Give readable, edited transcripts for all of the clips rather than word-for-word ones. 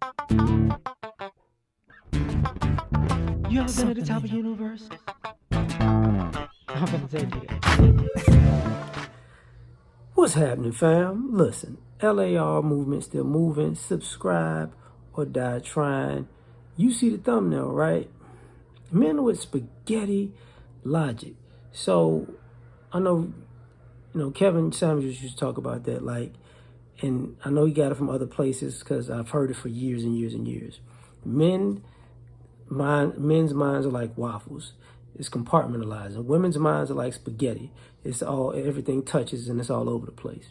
You ever been at the top of the universe? I'm gonna say it. What's happening, fam? Listen, L.A.R. movement still moving. Subscribe or die trying. You see the thumbnail, right? Men with spaghetti logic. So I know, Kevin Samuels used to talk about that, and I know he got it from other places because I've heard it for years and years and years. Men's minds are like waffles. It's compartmentalized. And women's minds are like spaghetti. Everything touches and it's all over the place.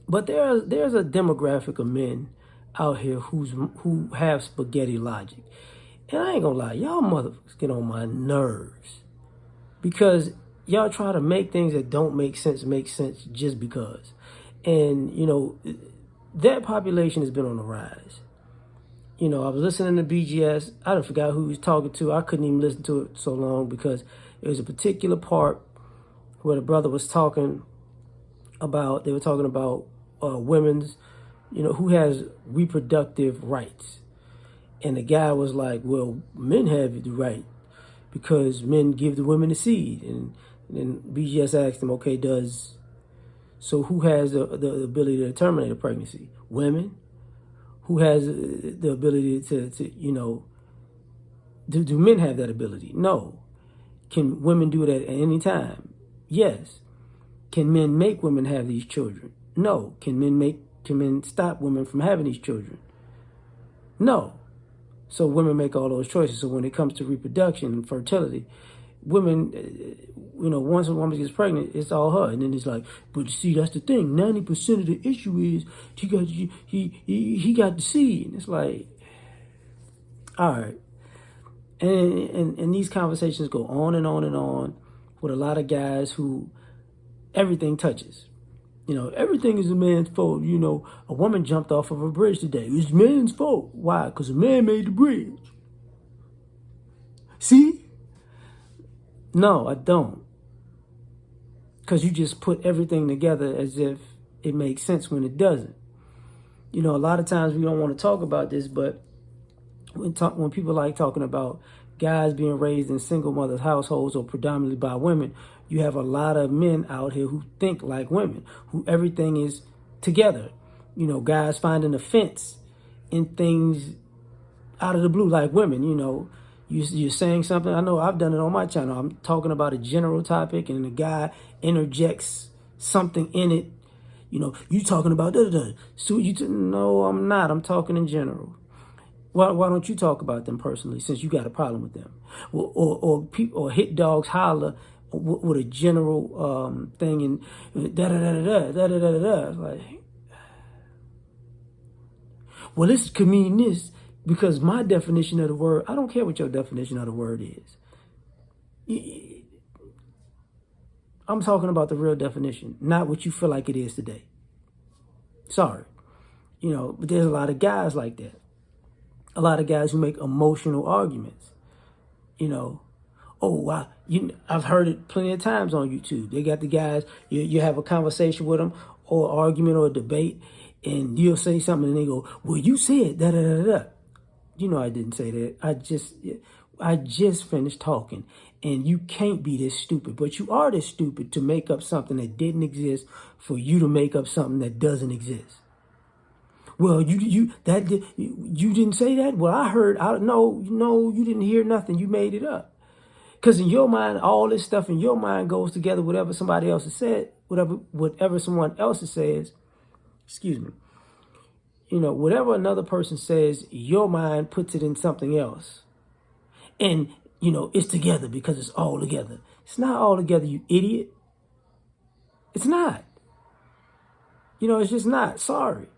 But there's a demographic of men out here who have spaghetti logic. And I ain't gonna lie, y'all motherfuckers get on my nerves. Because y'all try to make things that don't make sense just because. And, that population has been on the rise. I was listening to BGS. I don't forgot who he was talking to. I couldn't even listen to it so long because there was a particular part where the brother was talking about, they were talking about women's, who has reproductive rights. And the guy was like, well, men have the right because men give the women the seed. And then BGS asked him, okay, so who has the ability to terminate a pregnancy? Women? Who has the ability to do men have that ability? No. Can women do that at any time? Yes. Can men make women have these children? No. Can men stop women from having these children? No. So women make all those choices. So when it comes to reproduction and fertility, women, once a woman gets pregnant, it's all her. And then it's like, but see, that's the thing. 90% of the issue is he got the seed. And it's like, all right. And these conversations go on and on and on with a lot of guys who everything touches. Everything is a man's fault. A woman jumped off of a bridge today. It's a man's fault. Why? Because a man made the bridge. See? No, I don't. Because you just put everything together as if it makes sense when it doesn't. A lot of times we don't want to talk about this, but when people like talking about guys being raised in single mothers households or predominantly by women, you have a lot of men out here who think like women, who everything is together. Guys finding offense in things out of the blue like women, You're saying something. I know I've done it on my channel. I'm talking about a general topic and the guy interjects something in it. You talking about da-da-da. So no, I'm not. I'm talking in general. Why don't you talk about them personally since you got a problem with them? Or hit dogs holler with a general thing and da-da-da-da-da, da-da-da-da-da. Like, well, this could mean this. Because my definition of the word, I don't care what your definition of the word is. I'm talking about the real definition, not what you feel like it is today. Sorry. But there's a lot of guys like that. A lot of guys who make emotional arguments. I've heard it plenty of times on YouTube. They got the guys, you have a conversation with them or argument or a debate, and you'll say something and they go, well, you said da-da-da-da-da. I didn't say that. I just finished talking, and you can't be this stupid, but you are this stupid to make up something that didn't exist for you to make up something that doesn't exist. Well, you didn't say that. Well, I heard. No, you didn't hear nothing. You made it up. Because in your mind, all this stuff in your mind goes together. Whatever somebody else has said, whatever someone else says. Excuse me. Whatever another person says, your mind puts it in something else. And, it's together because it's all together. It's not all together, you idiot. It's not. It's just not. Sorry.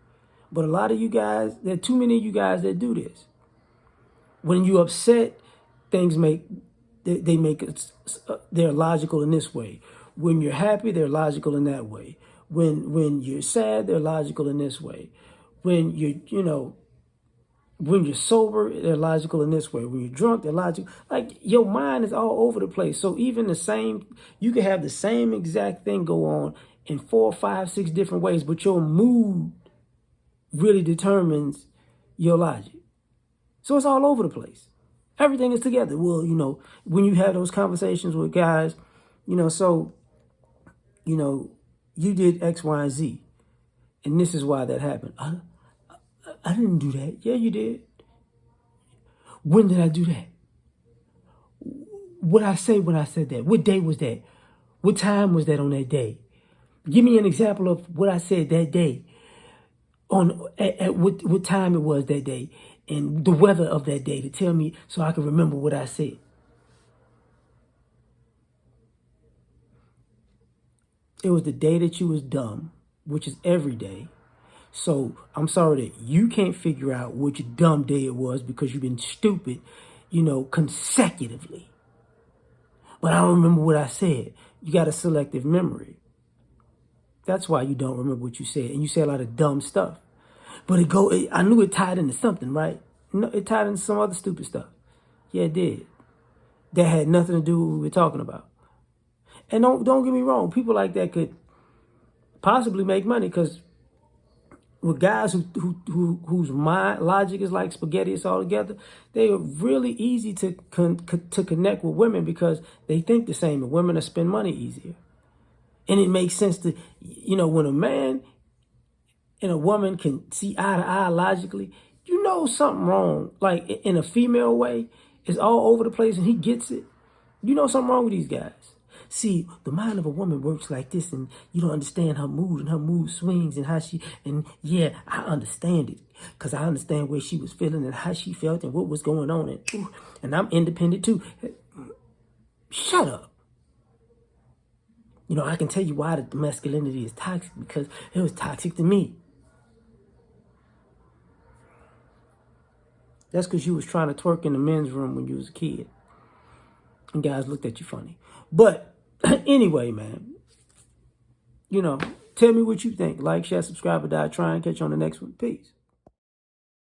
But a lot of you guys, there are too many of you guys that do this. When you upset, things they're logical in this way. When you're happy, they're logical in that way. When you're sad, they're logical in this way. When when you're sober, they're logical in this way. When you're drunk, they're logical. Like, your mind is all over the place. So even you can have the same exact thing go on in 4, 5, 6 different ways, but your mood really determines your logic. So it's all over the place. Everything is together. Well, when you have those conversations with guys, so, you did X, Y, and Z. And this is why that happened. I didn't do that. Yeah, you did. When did I do that? What I say when I said that? What day was that? What time was that on that day? Give me an example of what I said that day. At what time it was that day. And the weather of that day to tell me so I can remember what I said. It was the day that you was dumb, which is every day. So I'm sorry that you can't figure out which dumb day it was because you've been stupid, consecutively. But I don't remember what I said. You got a selective memory. That's why you don't remember what you said. And you say a lot of dumb stuff. But I knew it tied into something, right? No, it tied into some other stupid stuff. Yeah, it did. That had nothing to do with what we were talking about. And don't get me wrong. People like that could possibly make money because with guys whose mind logic is like spaghetti, it's all together, they are really easy to connect with women because they think the same, and women will spend money easier. And it makes sense to, when a man and a woman can see eye to eye logically, something wrong. Like in a female way, it's all over the place and he gets it. Something wrong with these guys. See, the mind of a woman works like this, and you don't understand her mood and her mood swings and yeah, I understand it because I understand where she was feeling and how she felt and what was going on. And I'm independent too. Shut up. I can tell you why the masculinity is toxic because it was toxic to me. That's because you was trying to twerk in the men's room when you was a kid. And guys looked at you funny. But anyway, man, tell me what you think. Like, share, subscribe, or die trying. Catch you on the next one. Peace.